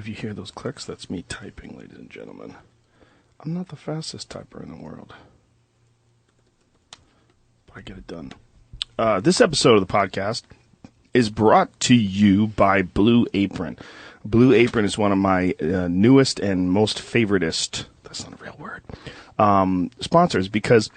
If you hear those clicks, that's me typing, ladies and gentlemen. I'm not the fastest typer in the world, but I get it done. This episode of the podcast is brought to you by Blue Apron. Blue Apron is one of my newest and most favoritist, that's not a real word, sponsors, because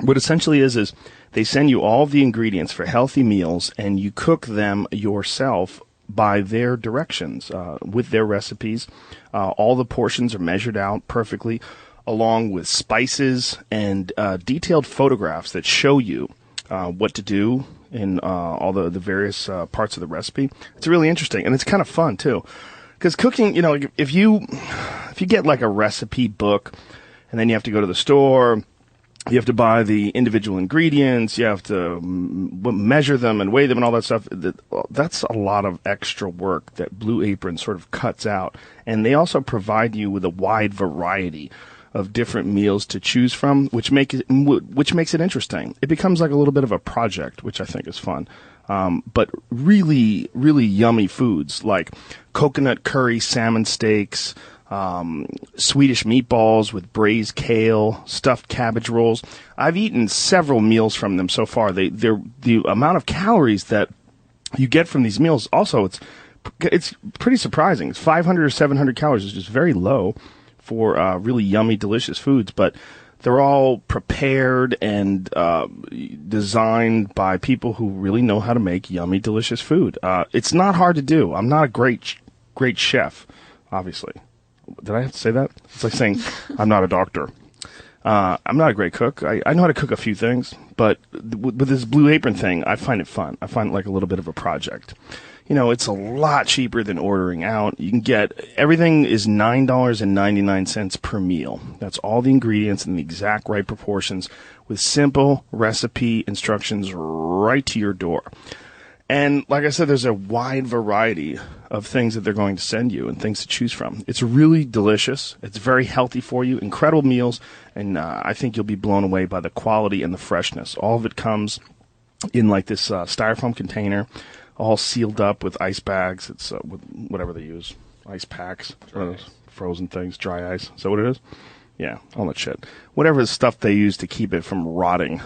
what essentially is they send you all the ingredients for healthy meals, and you cook them yourself by their directions, with their recipes. All the portions are measured out perfectly, along with spices and detailed photographs that show you what to do in all the various parts of the recipe. It's really interesting, and it's kind of fun too, because cooking, if you get like a recipe book, and then you have to go to the store, you have to buy the individual ingredients, you have to measure them and weigh them and all that stuff. That's a lot of extra work that Blue Apron sort of cuts out. And they also provide you with a wide variety of different meals to choose from, which makes it interesting. It becomes like a little bit of a project, which I think is fun. But really, really yummy foods like coconut curry salmon steaks, Swedish meatballs with braised kale, stuffed cabbage rolls. I've eaten several meals from them so far. The amount of calories that you get from these meals also, it's pretty surprising. It's 500 or 700 calories, which is very low for really yummy, delicious foods. But they're all prepared and designed by people who really know how to make yummy, delicious food. It's not hard to do. I'm not a great chef, obviously. Did I have to say that? It's like saying I'm not a doctor. I'm not a great cook. I know how to cook a few things, but with this Blue Apron thing, I find it fun. I find it like a little bit of a project. It's a lot cheaper than ordering out. You can get, everything is $9.99 per meal. That's all the ingredients in the exact right proportions with simple recipe instructions right to your door. And like I said, there's a wide variety of things that they're going to send you and things to choose from. It's really delicious. It's very healthy for you. Incredible meals. And I think you'll be blown away by the quality and the freshness. All of it comes in like this styrofoam container, all sealed up with ice bags. It's with whatever they use. Ice packs, frozen things, dry ice. Is that what it is? Yeah, all that shit. Whatever the stuff they use to keep it from rotting.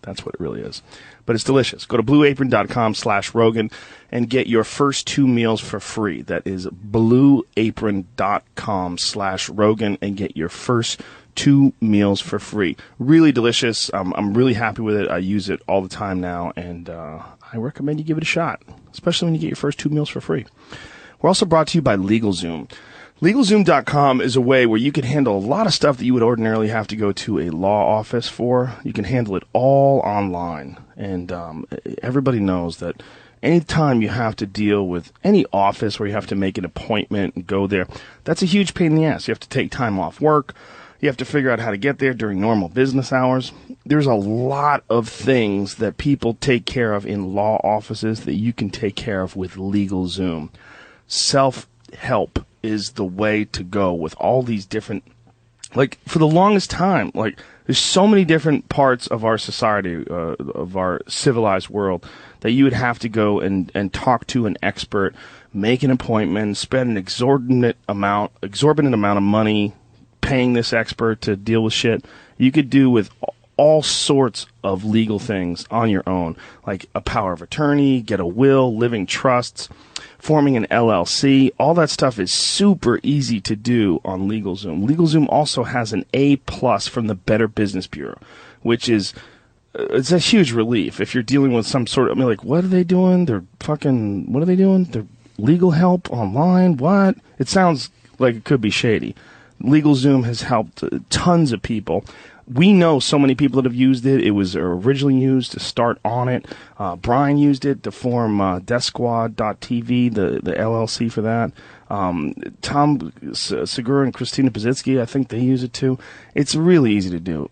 That's what it really is. But it's delicious. Go to blueapron.com/Rogan and get your first 2 meals for free. That is blueapron.com/Rogan and get your first 2 meals for free. Really delicious. I'm really happy with it. I use it all the time now, and I recommend you give it a shot, especially when you get your first 2 meals for free. We're also brought to you by LegalZoom. LegalZoom.com is a way where you can handle a lot of stuff that you would ordinarily have to go to a law office for. You can handle it all online. And everybody knows that anytime you have to deal with any office where you have to make an appointment and go there, that's a huge pain in the ass. You have to take time off work. You have to figure out how to get there during normal business hours. There's a lot of things that people take care of in law offices that you can take care of with LegalZoom. Self-help is the way to go with all these different, like, for the longest time, like, there's so many different parts of our society, of our civilized world, that you would have to go and talk to an expert, make an appointment, spend an exorbitant amount of money paying this expert to deal with shit. You could do with all sorts of legal things on your own, like a power of attorney, get a will, living trusts, forming an LLC. All that stuff is super easy to do on LegalZoom. LegalZoom also has an A+ from the Better Business Bureau, which is it's a huge relief if you're dealing with some sort of, like, what are they doing? What are they doing? They're legal help online? What? It sounds like it could be shady. LegalZoom has helped tons of people. We know so many people that have used it. It was originally used to start on it. Brian used it to form DeathSquad.tv, the LLC for that. Tom Segura and Christina Pazitsky, I think they use it too. It's really easy to do.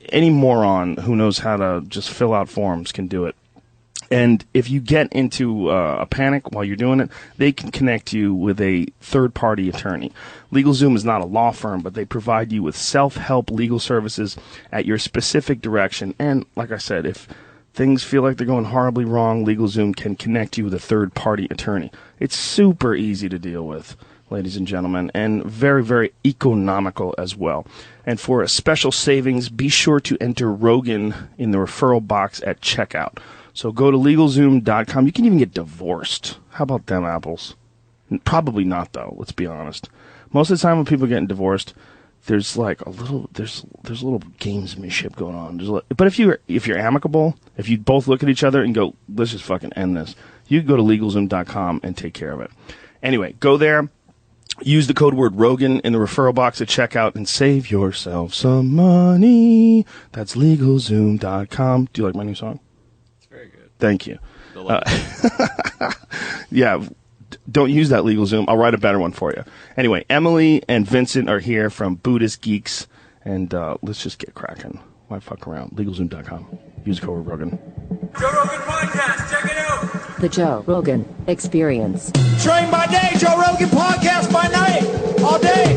Any moron who knows how to just fill out forms can do it. And if you get into a panic while you're doing it, they can connect you with a third-party attorney. LegalZoom is not a law firm, but they provide you with self-help legal services at your specific direction. And like I said, if things feel like they're going horribly wrong, LegalZoom can connect you with a third-party attorney. It's super easy to deal with, ladies and gentlemen, and very, very economical as well. And for a special savings, be sure to enter Rogan in the referral box at checkout. So go to LegalZoom.com. You can even get divorced. How about them apples? Probably not, though, let's be honest. Most of the time when people are getting divorced, there's like a little gamesmanship going on. But if you're amicable, if you both look at each other and go, let's just fucking end this, you can go to LegalZoom.com and take care of it. Anyway, go there, use the code word Rogan in the referral box at checkout, and save yourself some money. That's LegalZoom.com. Do you like my new song? It's very good. Thank you. Yeah. Don't use that LegalZoom. I'll write a better one for you. Anyway, Emily and Vincent are here from Buddhist Geeks, and let's just get cracking. Why fuck around? LegalZoom.com. Use the code Rogan. Joe Rogan Podcast. Check it out. The Joe Rogan Experience. Train by day, Joe Rogan Podcast by night. All day.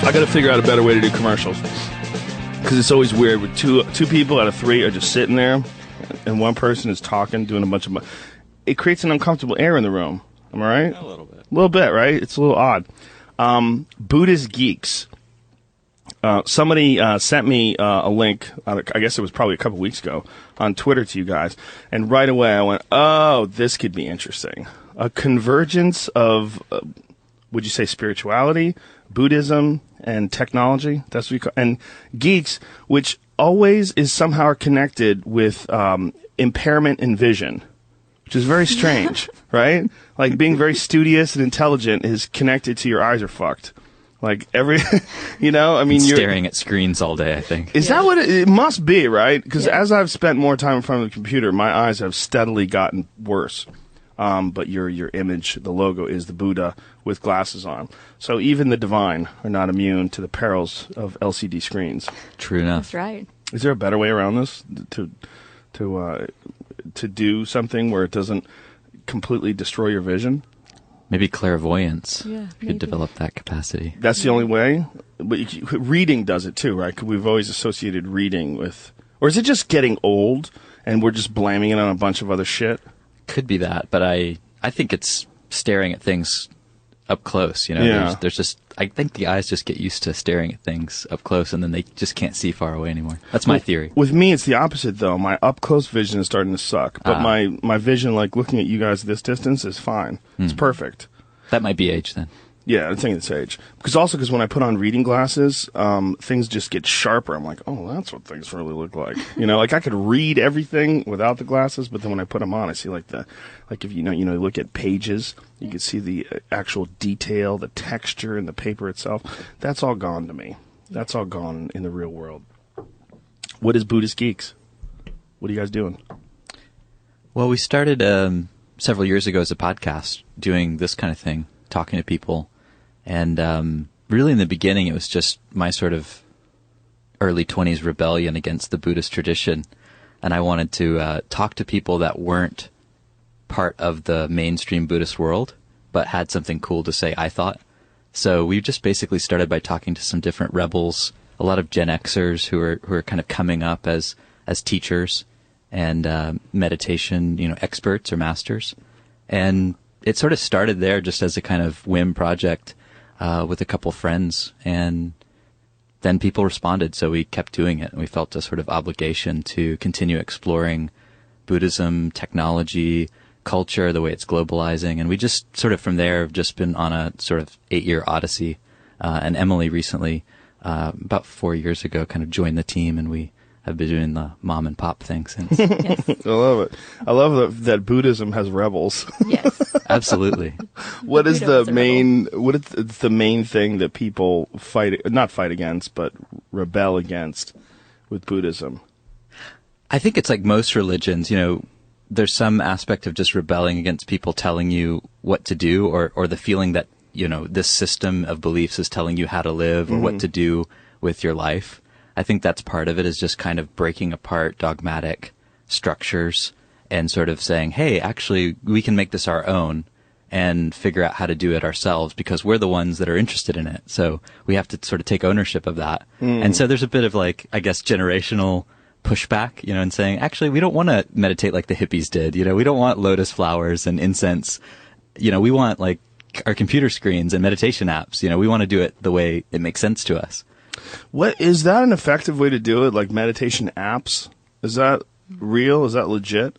I got to figure out a better way to do commercials, because it's always weird with two people out of three are just sitting there, and one person is talking, doing a bunch of... It creates an uncomfortable air in the room. Am I right? A little bit. A little bit, right? It's a little odd. Buddhist Geeks. Somebody sent me a link, I guess it was probably a couple weeks ago, on Twitter to you guys. And right away I went, oh, this could be interesting. A convergence of, would you say spirituality, Buddhism, and technology? That's what you call, and geeks, which always is somehow connected with impairment in vision. Which is very strange, right? Like being very studious and intelligent is connected to your eyes are fucked. Like every, you know, I mean, you're staring at screens all day, I think. Is that what it must be, right? Because as I've spent more time in front of the computer, my eyes have steadily gotten worse. But your image, the logo is the Buddha with glasses on. So even the divine are not immune to the perils of LCD screens. True enough. That's right. Is there a better way around this to do something where it doesn't completely destroy your vision? Maybe clairvoyance. Yeah, you could develop that capacity. That's the only way? But reading does it too, right? 'Cause we've always associated reading with... Or is it just getting old and we're just blaming it on a bunch of other shit? Could be that, but I think it's staring at things up close, you know? Yeah. There's just... I think the eyes just get used to staring at things up close, and then they just can't see far away anymore. That's my theory. With me, it's the opposite, though. My up-close vision is starting to suck. But my vision, like looking at you guys at this distance, is fine. It's perfect. That might be age, then. Yeah, I think it's age. Because when I put on reading glasses, things just get sharper. I'm like, oh, that's what things really look like. You know, like I could read everything without the glasses, but then when I put them on, I see if you look at pages, you can see the actual detail, the texture, and the paper itself. That's all gone to me. That's all gone in the real world. What is Buddhist Geeks? What are you guys doing? Well, we started several years ago as a podcast doing this kind of thing, talking to people. And really in the beginning, it was just my sort of early 20s rebellion against the Buddhist tradition. And I wanted to talk to people that weren't part of the mainstream Buddhist world, but had something cool to say, I thought. So we just basically started by talking to some different rebels, a lot of Gen Xers who are kind of coming up as teachers and meditation, experts or masters. And it sort of started there just as a kind of whim project with a couple friends, and then people responded, so we kept doing it, and we felt a sort of obligation to continue exploring Buddhism, technology, culture, the way it's globalizing, and we just sort of from there have just been on a sort of 8-year odyssey, and Emily recently, about 4 years ago, kind of joined the team, and we have been doing the mom and pop thing since. Yes. I love it. I love that Buddhism has rebels. Yes. Absolutely. What is the main thing that people not fight against, but rebel against with Buddhism? I think it's like most religions, there's some aspect of just rebelling against people telling you what to do, or the feeling that, this system of beliefs is telling you how to live or what to do with your life. I think that's part of it, is just kind of breaking apart dogmatic structures and sort of saying, hey, actually, we can make this our own and figure out how to do it ourselves because we're the ones that are interested in it. So we have to sort of take ownership of that. And so there's a bit of generational pushback, and saying, actually, we don't want to meditate like the hippies did. We don't want lotus flowers and incense. We want like our computer screens and meditation apps. We want to do it the way it makes sense to us. What is that an effective way to do it? Like meditation apps? Is that real? Is that legit?